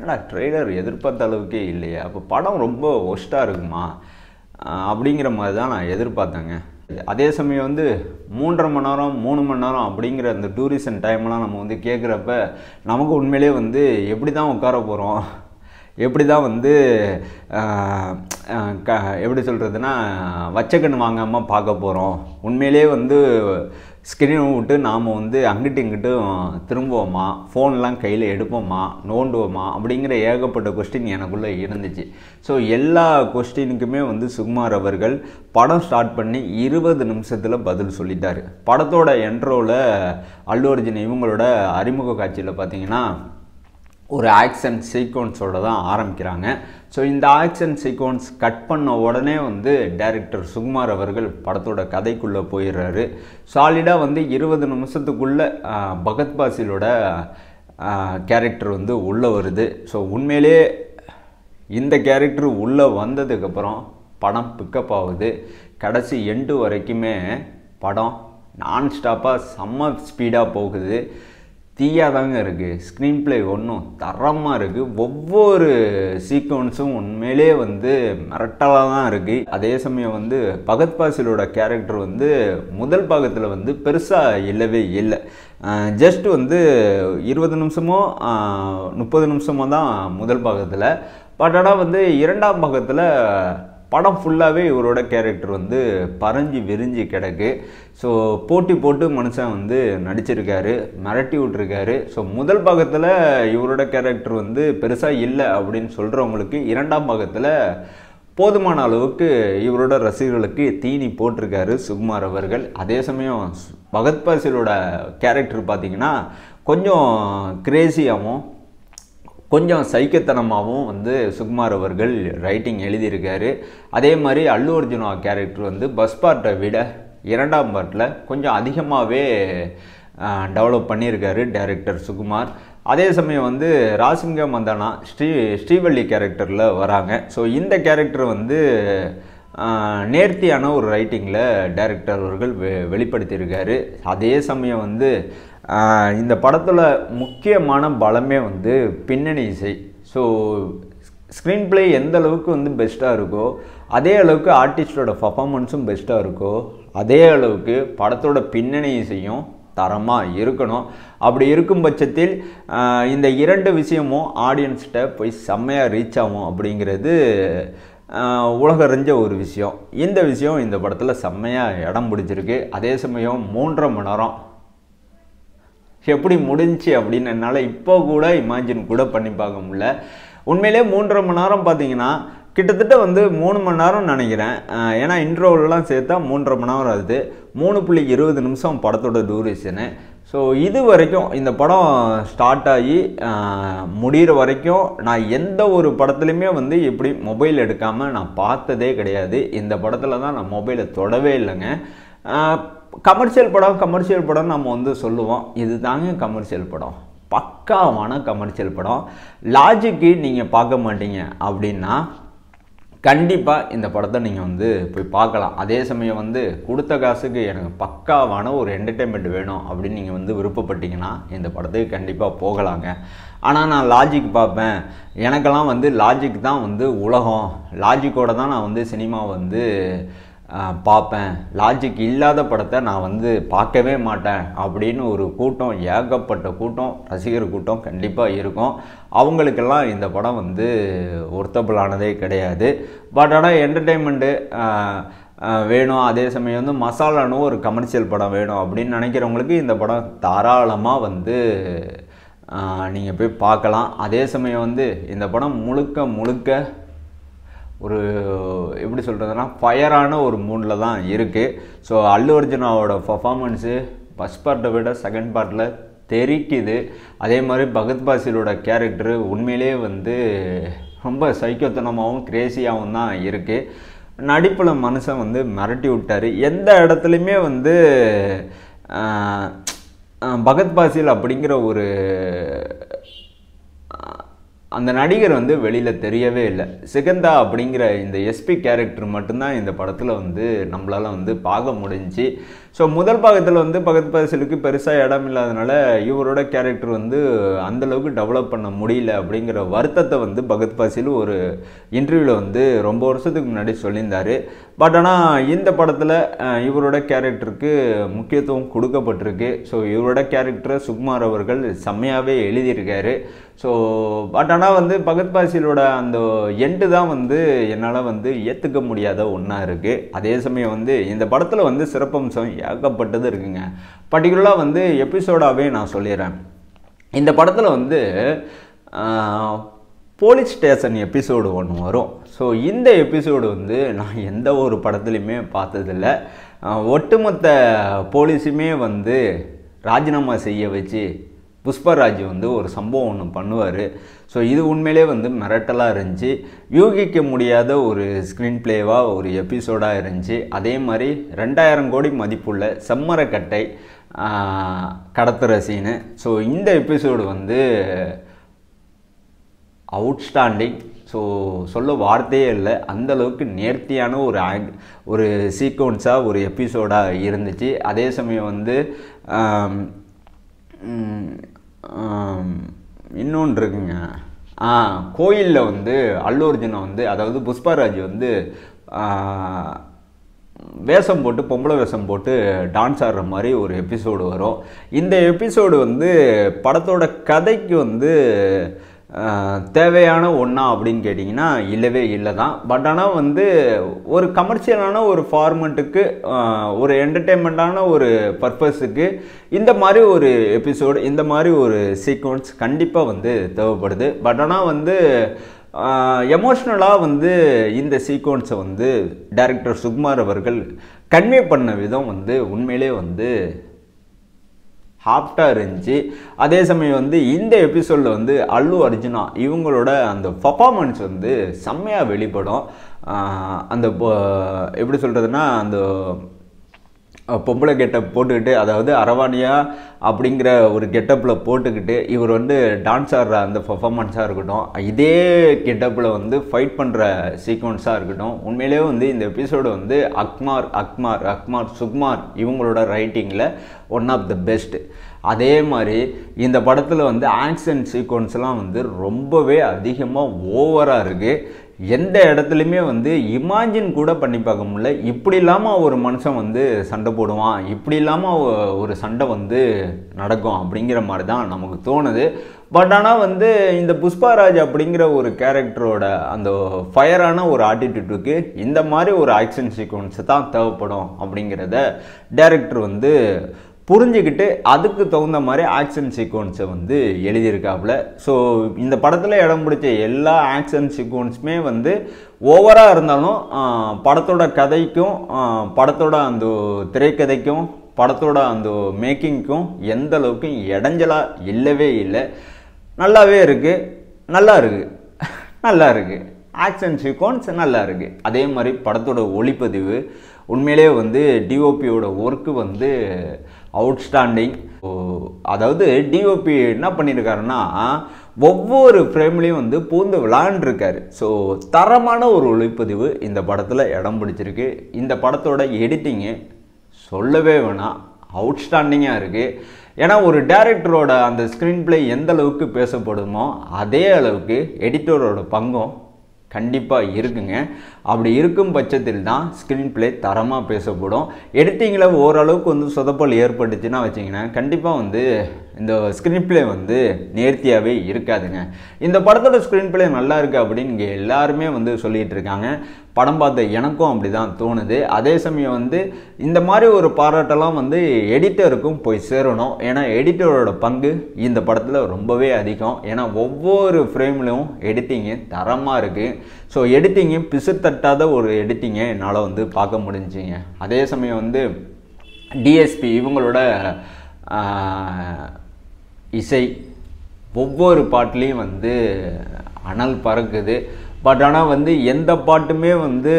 என்னடா ட்ரெய்லர் எதிர்பார்த்த அளவுக்கே இல்லையே, அப்போ படம் ரொம்ப ஒஸ்ட்டாக இருக்குமா அப்படிங்கிற மாதிரி தான் நான் எதிர்பார்த்தேங்க. அதே சமயம் வந்து 3.5 மணி நேரம் 3 மணி நேரம் அப்படிங்கிற அந்த டூரிசன் டைம்லாம் நம்ம வந்து கேட்குறப்ப நமக்கு உண்மையிலே வந்து எப்படி தான் உட்கார போகிறோம், எப்படி தான் வந்து எப்படி சொல்கிறதுனா வச்சக்கண்ணு வாங்காமல் பார்க்க போகிறோம், உண்மையிலே வந்து ஸ்க்ரீனை விட்டு நாம் வந்து அங்கிட்டு இங்கிட்டும் திரும்புவோமா, ஃபோன்லாம் கையில் எடுப்போமா, நோண்டுவோமா அப்படிங்கிற ஏகப்பட்ட கொஸ்டின் எனக்குள்ளே இருந்துச்சு. ஸோ எல்லா கொஸ்டினுக்குமே வந்து சுகுமார் அவர்கள் படம் ஸ்டார்ட் பண்ணி 20 நிமிஷத்தில் பதில் சொல்லிட்டார். படத்தோட என்ட்ரோவில் அல்லு அர்ஜுன் இவங்களோட அறிமுக காட்சியில் பார்த்தீங்கன்னா ஒரு ஆக்ஷன் சீக்வன்ஸோடு தான் ஆரம்பிக்கிறாங்க. ஸோ இந்த ஆக்ஷன் சீக்வன்ஸ் கட் பண்ண உடனே வந்து டைரக்டர் சுகுமார் அவர்கள் படத்தோட கதைக்குள்ளே போயிடுறாரு. சாலிடாக வந்து 20 நிமிஷத்துக்குள்ளே பகத் பாசிலோட கேரக்டர் வந்து உள்ளே வருது. ஸோ உண்மையிலே இந்த கேரக்டர் உள்ளே வந்ததுக்கப்புறம் படம் பிக்கப் ஆகுது. கடைசி எண்டு வரைக்குமே படம் நான்ஸ்டாப்பாக செம்ம ஸ்பீடாக போகுது. தீயாதாங்க இருக்குது. ஸ்க்ரீன் பிளே ஒன்றும் தரமாக இருக்குது. ஒவ்வொரு சீக்வன்ஸும் உண்மையிலே வந்து மிரட்டலாக தான் இருக்குது. அதே சமயம் வந்து பகத் பாசிலோட கேரக்டர் வந்து முதல் பாகத்தில் வந்து பெருசாக இல்லவே இல்லை. ஜஸ்ட் வந்து 20 நிமிஷமோ 30 நிமிஷமோ தான் முதல் பாகத்தில். பட் ஆனால் வந்து இரண்டாம் பாகத்தில் படம் ஃபுல்லாகவே இவரோட கேரக்டர் வந்து பறஞ்சு விரிஞ்சு கிடக்கு. ஸோ போட்டி போட்டு மனுஷன் வந்து நடிச்சிருக்காரு, மிரட்டி விட்டுருக்காரு. ஸோ முதல் பாகத்தில் இவரோட கேரக்டர் வந்து பெருசாக இல்லை அப்படின்னு சொல்கிறவங்களுக்கு இரண்டாம் பாகத்தில் போதுமான அளவுக்கு இவரோட ரசிகர்களுக்கு தீனி போட்டிருக்காரு சுகுமார் அவர்கள். அதே சமயம் பகத் பாசிலோட கேரக்டர் பார்த்திங்கன்னா கொஞ்சம் கிரேசியாகவும் கொஞ்சம் சைக்கத்தனமாகவும் வந்து சுகுமார் அவர்கள் ரைட்டிங் எழுதியிருக்காரு. அதே மாதிரி அல்லு அர்ஜுனா கேரக்டர் வந்து பஸ் பார்ட்டை விட இரண்டாம் பார்ட்டில் கொஞ்சம் அதிகமாகவே டெவலப் பண்ணியிருக்காரு டைரக்டர் சுகுமார். அதே சமயம் வந்து ராசிங்க மந்தானா ஸ்ரீவள்ளி கேரக்டரில் வராங்க. ஸோ இந்த கேரக்டர் வந்து நேர்த்தியான ஒரு ரைட்டிங்கில் டைரக்டர் அவர்கள் வெளிப்படுத்தியிருக்காரு. அதே சமயம் வந்து இந்த படத்தில் முக்கியமான பலமே வந்து பின்னணி இசை. ஸோ ஸ்க்ரீன் பிளே எந்த அளவுக்கு வந்து பெஸ்ட்டாக இருக்கோ அதே அளவுக்கு ஆர்டிஸ்டோட பர்ஃபார்மன்ஸும் பெஸ்ட்டாக இருக்கோ அதே அளவுக்கு படத்தோட பின்னணி இசையும் தரமாக இருக்கணும். அப்படி இருக்கும் பட்சத்தில் இந்த 2 விஷயமும் ஆடியன்ஸ்கிட்ட போய் செம்மையாக ரீச் ஆகும் அப்படிங்கிறது உலகறிஞ்ச ஒரு விஷயம். இந்த விஷயம் இந்த படத்தில் செம்மையாக இடம் பிடிச்சிருக்கு. அதே சமயம் 3.5 மணி நேரம் எப்படி முடிஞ்சு அப்படின்னு என்னால் இப்போ கூட இமேஜின் கூட பண்ணி பார்க்க முடியல. உண்மையிலே 3.5 மணி நேரம் பார்த்தீங்கன்னா கிட்டத்தட்ட வந்து 3 மணி நேரம் நினைக்கிறேன். ஏன்னா இன்ட்ரோவெல்லாம் சேர்த்தா 3.5 மணி நேரம் ஆகுது. 3.20 நிமிஷம் படத்தோட டூரேஷனு. ஸோ இது வரைக்கும் இந்த படம் ஸ்டார்ட் ஆகி முடிகிற வரைக்கும் நான் எந்த ஒரு படத்துலையுமே வந்து எப்படி மொபைல் எடுக்காமல் நான் பார்த்ததே கிடையாது. இந்த படத்தில் தான் நான் மொபைலை தொடவே இல்லைங்க. கமர்ஷியல் படம் நம்ம வந்து சொல்லுவோம், இது தாங்க கமர்ஷியல் படம், பக்காவான கமர்ஷியல் படம். லாஜிக்கு நீங்கள் பார்க்க மாட்டீங்க அப்படின்னா கண்டிப்பாக இந்த படத்தை நீங்கள் வந்து போய் பார்க்கலாம். அதே சமயம் வந்து கொடுத்த காசுக்கு எனக்கு பக்காவான ஒரு என்டர்டெயின்மெண்ட் வேணும் அப்படின்னு நீங்கள் வந்து விருப்பப்பட்டீங்கன்னா இந்த படத்துக்கு கண்டிப்பாக போகலாங்க. ஆனால் நான் லாஜிக் பார்ப்பேன், எனக்கெல்லாம் வந்து லாஜிக் தான் வந்து உலகம், லாஜிக்கோடு தான் நான் வந்து சினிமா வந்து பார்ப்பேன், லாஜிக் இல்லாத படத்தை நான் வந்து பார்க்கவே மாட்டேன் அப்படின்னு ஒரு கூட்டம், ஏகப்பட்ட கூட்டம், ரசிகர் கூட்டம் கண்டிப்பாக இருக்கும். அவங்களுக்கெல்லாம் இந்த படம் வந்து ஒர்த்தபிளானதே கிடையாது. பட் ஆனால் என்டர்டெயின்மெண்ட்டு வேணும், அதே சமயம் வந்து மசாலானு ஒரு கமர்ஷியல் படம் வேணும் அப்படின்னு நினைக்கிறவங்களுக்கு இந்த படம் தாராளமாக வந்து நீங்கள் போய் பார்க்கலாம். அதே சமயம் வந்து இந்த படம் முழுக்க ஒரு எப்படி சொல்கிறதுனா ஃபயரான ஒரு மூடில் தான் இருக்குது. ஸோ அல்லு அர்ஜுனாவோட பர்ஃபார்மன்ஸு ஃபஸ்ட் பார்ட்டை விட செகண்ட் பார்ட்டில் தெரிக்குது. அதே மாதிரி பகத் பாசிலோட கேரக்டரு உண்மையிலே வந்து ரொம்ப சைக்கோத்தனமாகவும் கிரேசியாகவும் தான் இருக்குது. நடிப்பில் மனுஷன் வந்து மிரட்டி விட்டார். எந்த இடத்துலையுமே வந்து பகத் பாசில் அப்படிங்கிற ஒரு அந்த நடிகர் வந்து வெளியில் தெரியவே இல்லை. சிகந்தா அப்படிங்கிற இந்த எஸ்பி கேரக்டர் மட்டும்தான் இந்த படத்தில் வந்து நம்மளால் வந்து பார்க்க முடிஞ்சிச்சு. ஸோ முதல் பாகத்தில் வந்து பகத் பாசிலுக்கு பெருசாக இடம் இல்லாதனால இவரோட கேரக்டர் வந்து அந்தளவுக்கு டெவலப் பண்ண முடியல அப்படிங்கிற வருத்தத்தை வந்து பகத் பாசில் ஒரு இன்டர்வியூவில் வந்து ரொம்ப வருஷத்துக்கு முன்னாடி சொல்லியிருந்தார். பட் ஆனால் இந்த படத்தில் இவரோட கேரக்டருக்கு முக்கியத்துவம் கொடுக்கப்பட்டிருக்கு. ஸோ இவரோட கேரக்டரை சுகுமார் அவர்கள் செம்மையாகவே எழுதியிருக்காரு. ஸோ பட் ஆனால் வந்து பகத் பாசிலோட அந்த எண்டு தான் வந்து என்னால் வந்து ஏற்றுக்க முடியாத ஒன்றா இருக்குது. அதே சமயம் வந்து இந்த படத்தில் வந்து சிறப்பம்சம் ஏகப்பட்டது இருக்குங்க. பர்டிகுலராக வந்து எபிசோடாகவே நான் சொல்லிடுறேன். இந்த படத்தில் வந்து போலீஸ் ஸ்டேஷன் எபிசோடு ஒன்று வரும். ஸோ இந்த எபிசோடு வந்து நான் எந்த ஒரு படத்துலையுமே பார்த்ததில்ல. ஒட்டுமொத்த போலீஸுமே வந்து ராஜினாமா செய்ய வச்சு புஷ்பராஜ் வந்து ஒரு சம்பவம் ஒன்று பண்ணுவார். ஸோ இது உண்மையிலே வந்து மிரட்டலாக இருந்துச்சு. யூகிக்க முடியாத ஒரு ஸ்க்ரீன் பிளேவாக ஒரு எபிசோடாக இருந்துச்சு. அதே மாதிரி 2000 கோடி மதிப்புள்ள செம்மரக்கட்டை கடத்துகிற சீனு. ஸோ இந்த எபிசோடு வந்து அவுட்ஸ்டாண்டிங். ஸோ சொல்ல வார்த்தையே இல்லை, அந்தளவுக்கு நேர்த்தியான ஒரு சீக்வன்ஸாக ஒரு எபிசோடாக இருந்துச்சு. அதே சமயம் வந்து இன்னொன்று இருக்குங்க. கோயிலில் வந்து அல்லு அர்ஜுனை வந்து அதாவது புஷ்பராஜ் வந்து வேஷம் போட்டு பொம்பளை வேஷம் போட்டு டான்ஸ் ஆடுற மாதிரி ஒரு எபிசோடு வரும். இந்த எபிசோடு வந்து படத்தோட கதைக்கு வந்து தேவையான ஒன்றா அப்படின்னு கேட்டிங்கன்னா இல்லவே இல்லை தான். பட் ஆனால் வந்து ஒரு கமர்ஷியலான ஒரு ஃபார்மெட்டுக்கு ஒரு என்டர்டெயின்மெண்ட்டான ஒரு பர்பஸுக்கு இந்த மாதிரி ஒரு எபிசோடு இந்த மாதிரி ஒரு சீக்வன்ஸ் கண்டிப்பாக வந்து தேவைப்படுது. பட் ஆனால் வந்து எமோஷ்னலாக வந்து இந்த சீக்வன்ஸை வந்து டைரக்டர் சுகுமார் அவர்கள் கன்வே பண்ண விதம் வந்து உண்மையிலே வந்து ஹாப்டாக இருந்துச்சு. அதே சமயம் வந்து இந்த எபிசோடில் வந்து அல்லு அர்ஜுனா இவங்களோட அந்த பர்ஃபார்மன்ஸ் வந்து செம்மையாக வெளிப்படும். அந்த எப்படி சொல்கிறதுனா அந்த பொம்பளை கெட்டப் போட்டுக்கிட்டு அதாவது அரவாணியா அப்படிங்கிற ஒரு கெட்டப்பில் போட்டுக்கிட்டு இவர் வந்து டான்ஸ் ஆடுற அந்த பர்ஃபார்மன்ஸாக இருக்கட்டும், இதே கெட்டப்பில் வந்து ஃபைட் பண்ணுற சீக்வன்ஸாக இருக்கட்டும், உண்மையிலே வந்து இந்த எபிசோடு வந்து அக்மார் சுகுமார் இவங்களோட ரைட்டிங்கில் ஒன் ஆஃப் த பெஸ்ட். அதே மாதிரி இந்த படத்தில் வந்து ஆக்ஷன் சீக்வன்ஸ்லாம் வந்து ரொம்பவே அதிகமாக ஓவராக இருக்குது. எந்த இடத்துலையுமே வந்து இமேஜின் கூட பண்ணி பார்க்க முடியல. இப்படி இல்லாமல் ஒரு மனுஷன் வந்து சண்டை போடுவான், இப்படி இல்லாமல் ஒரு சண்டை வந்து நடக்கும் அப்படிங்கிற மாதிரி தான் நமக்கு தோணுது. பட் ஆனால் வந்து இந்த புஷ்பராஜ் அப்படிங்கிற ஒரு கேரக்டரோட அந்த ஃபயரான ஒரு ஆட்டிடியூடுக்கு இந்த மாதிரி ஒரு ஆக்ஷன் சீக்வன்ஸ் தான் தேவைப்படும் அப்படிங்கிறத டைரக்டர் வந்து புரிஞ்சுக்கிட்டு அதுக்கு தகுந்த மாதிரி ஆக்ஷன் சீக்வன்ஸை வந்து எழுதியிருக்காப்புல. ஸோ இந்த படத்தில் இடம் பிடிச்ச எல்லா ஆக்ஷன் சீக்வன்ஸுமே வந்து ஓவராக இருந்தாலும் படத்தோட கதைக்கும் படத்தோட அந்த திரைக்கதைக்கும் படத்தோட அந்த மேக்கிங்க்கும் எந்த அளவுக்கு இடைஞ்சலாக இல்லவே இல்லை. நல்லாவே இருக்குது, நல்லா இருக்குது ஆக்ஷன் சீக்வன்ஸ் நல்லா இருக்குது. அதே மாதிரி படத்தோட ஒளிப்பதிவு உண்மையிலே வந்து டிஓபியோட ஒர்க்கு வந்து அவுட்ஸ்டாண்டிங். அதாவது டிஓபி என்ன பண்ணியிருக்காருன்னா ஒவ்வொரு ஃப்ரேம்லேயும் வந்து பூந்து விளாண்டுருக்காரு. ஸோ தரமான ஒரு ஒளிப்பதிவு இந்த படத்தில் இடம் பிடிச்சிருக்கு. இந்த படத்தோட எடிட்டிங்கு சொல்லவே வேணாம், அவுட்ஸ்டாண்டிங்காக இருக்குது. ஏன்னா ஒரு டைரக்டரோட அந்த ஸ்க்ரீன் பிளே எந்த அளவுக்கு பேசப்படுமோ அதே அளவுக்கு எடிட்டரோட பங்கும் கண்டிப்பாக இருக்குங்க. அப்படி இருக்கும் பட்சத்தில் தான் ஸ்க்ரீன் பிளே தரமாக பேசப்படும். எடிட்டிங்கில் ஓரளவுக்கு வந்து சொதப்பல் ஏற்பட்டுச்சுன்னா வச்சிங்கன்னா கண்டிப்பாக வந்து இந்த ஸ்க்ரீன் பிளே வந்து நேர்த்தியாகவே இருக்காதுங்க. இந்த படத்தோட ஸ்க்ரீன் பிளே நல்லா இருக்குது அப்படின்னு இங்கே எல்லாருமே வந்து சொல்லிகிட்டு இருக்காங்க. படம் பார்த்த எனக்கும் அப்படி தான் தோணுது. அதே சமயம் வந்து இந்த மாதிரி ஒரு பாராட்டெல்லாம் வந்து எடிட்டருக்கும் போய் சேரணும். ஏன்னா எடிட்டரோட பங்கு இந்த படத்தில் ரொம்பவே அதிகம். ஏன்னா ஒவ்வொரு ஃப்ரேம்லையும் எடிட்டிங்கு தரமாக இருக்குது. ஸோ எடிட்டிங்கு பிசு தட்டாத ஒரு எடிட்டிங்கை என்னால் வந்து பார்க்க முடிஞ்சுங்க. அதே சமயம் வந்து டிஎஸ்பி இவங்களோட இசை ஒவ்வொரு பாட்டுலேயும் வந்து அனல் பறக்குது. பட் ஆனால் வந்து எந்த பாட்டுமே வந்து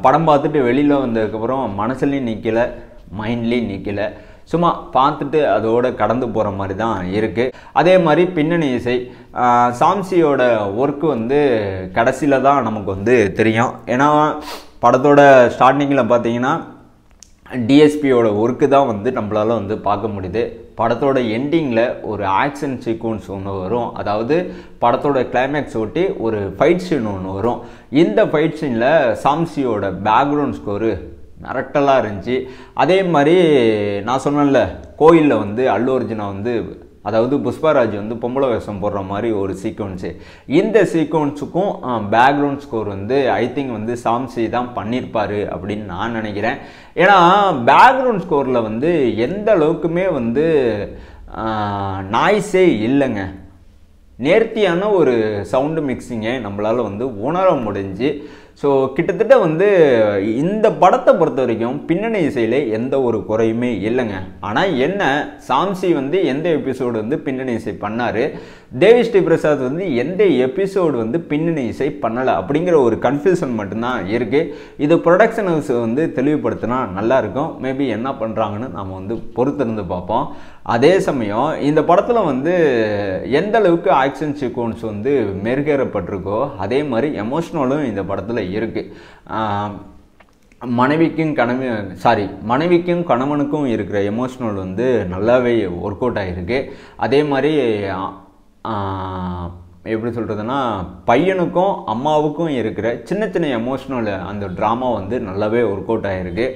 படம் பார்த்துட்டு வெளியில் வந்ததுக்கப்புறம் மனசுலேயும் நிற்கலை, மைண்ட்லேயும் நிற்கலை. சும்மா பார்த்துட்டு அதோட கடந்து போகிற மாதிரி தான் இருக்குது. அதே மாதிரி பின்னணி இசை சாம்சியோட ஒர்க்கு வந்து கடைசியில் தான் நமக்கு வந்து தெரியும். ஏன்னா படத்தோட ஸ்டார்டிங்கில் பார்த்தீங்கன்னா டிஎஸ்பியோட ஒர்க்கு தான் வந்து நம்மளால் வந்து பார்க்க முடியுது. படத்தோட எண்டிங்கில் ஒரு ஆக்ஷன் சீக்வன்ஸ் ஒன்று வரும். அதாவது படத்தோட கிளைமேக்ஸ் ஒட்டி ஒரு ஃபைட் சீன் ஒன்று வரும். இந்த ஃபைட் சீனில் சாம்சியோட பேக்ரவுண்ட் ஸ்கோரு மிரட்டலாக இருந்துச்சு. அதே மாதிரி நான் சொன்னேன்ல, கோயிலில் வந்து அல்லு அர்ஜுனா வந்து அதாவது புஷ்பராஜ் வந்து பொம்பளை வேஷம் போடுற மாதிரி ஒரு சீக்வன்ஸு. இந்த சீக்வன்ஸுக்கும் பேக்ரவுண்ட் ஸ்கோர் வந்து ஐ திங்க் வந்து சாம்சி தான் பண்ணியிருப்பார் அப்படின்னு நான் நினைக்கிறேன். ஏன்னா பேக்ரவுண்ட் ஸ்கோரில் வந்து எந்த அளவுக்குமே வந்து நாய்ஸே இல்லைங்க. நேர்த்தியான ஒரு சவுண்டு மிக்சிங்கை நம்மளால் வந்து உணர முடிஞ்சு. ஸோ கிட்டத்தட்ட வந்து இந்த படத்தை பொறுத்த வரைக்கும் பின்னணி இசையில் எந்த ஒரு குறையுமே இல்லைங்க. ஆனால் என்ன, சாம்சி வந்து எந்த எபிசோடு வந்து பின்னணி இசை பண்ணார், தேவி ஸ்ரீ பிரசாத் வந்து எந்த எபிசோடு வந்து பின்னணி இசை பண்ணலை அப்படிங்கிற ஒரு கன்ஃபியூஷன் மட்டும்தான் இருக்குது. இது ப்ரொடக்ஷன் ஹவுஸ் வந்து தெளிவுபடுத்தினா நல்லாயிருக்கும். மேபி என்ன பண்ணுறாங்கன்னு நம்ம வந்து பொறுத்திருந்து பார்ப்போம். அதே சமயம் இந்த படத்தில் வந்து எந்த அளவுக்கு ஆக்ஷன் சீக்வன்ஸ் வந்து மெருகேறப்பட்டிருக்கோ அதே மாதிரி எமோஷ்னலும் இந்த படத்தில் இருக்குது. மனைவிக்கும் கணவனுக்கும் இருக்கிற எமோஷ்னல் வந்து நல்லாவே ஒர்க் அவுட் ஆகிருக்கு. அதே மாதிரி எப்படி சொல்கிறதுனா பையனுக்கும் அம்மாவுக்கும் இருக்கிற சின்ன சின்ன எமோஷ்னல் அந்த ட்ராமா வந்து நல்லாவே ஒர்க் அவுட் ஆகிருக்கு.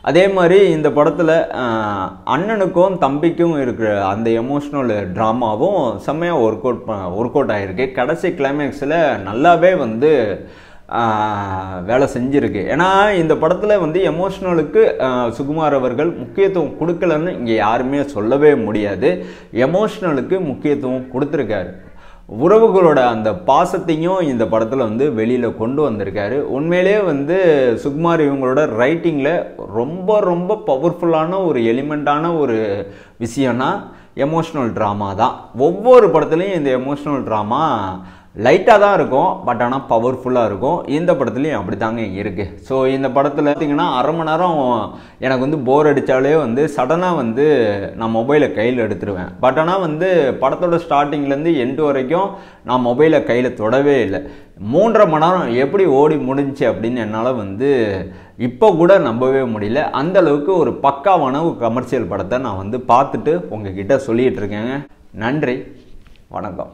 அதே மாதிரி இந்த படத்தில் அண்ணனுக்கும் தம்பிக்கும் இருக்கிற அந்த எமோஷ்னல் ட்ராமாவும் செம்மையாக ஒர்க் அவுட் ஆகிருக்கு. கடைசி கிளைமேக்ஸில் நல்லாவே வந்து வேலை செஞ்சுருக்கு. ஏன்னா இந்த படத்தில் வந்து எமோஷ்னலுக்கு சுகுமார் அவர்கள் முக்கியத்துவம் கொடுக்கலன்னு இங்கே யாருமே சொல்லவே முடியாது. எமோஷ்னலுக்கு முக்கியத்துவம் கொடுத்துருக்காரு. உறவுகளோட அந்த பாசத்தையும் இந்த படத்தில் வந்து வெளியில் கொண்டு வந்திருக்காரு. உண்மையிலே வந்து சுகுமார் இவங்களோட ரைட்டிங்கில் ரொம்ப ரொம்ப பவர்ஃபுல்லான ஒரு எலிமெண்ட்டான ஒரு விஷயம்னா எமோஷ்னல் ட்ராமா தான். ஒவ்வொரு படத்துலையும் இந்த எமோஷ்னல் ட்ராமா லைட்டாக தான் இருக்கும், பட் ஆனால் பவர்ஃபுல்லாக இருக்கும். இந்த படத்துலையும் அப்படி தாங்க இருக்குது. ஸோ இந்த படத்தில் பார்த்திங்கன்னா அரை மணி நேரம் எனக்கு வந்து போர் அடித்தாலே வந்து சடனாக வந்து நான் மொபைலை கையில் எடுத்துருவேன். பட் ஆனால் வந்து படத்தோட ஸ்டார்டிங்லேருந்து எண்டு வரைக்கும் நான் மொபைலை கையில் தொடவே இல்லை. 3.5 மணி நேரம் எப்படி ஓடி முடிஞ்சு அப்படின்னு என்னால் வந்து இப்போ கூட நம்பவே முடியல. அந்தளவுக்கு ஒரு பக்காவான ஒரு கமர்ஷியல் படத்தை நான் வந்து பார்த்துட்டு உங்ககிட்ட சொல்லிகிட்டு இருக்கேங்க. நன்றி, வணக்கம்.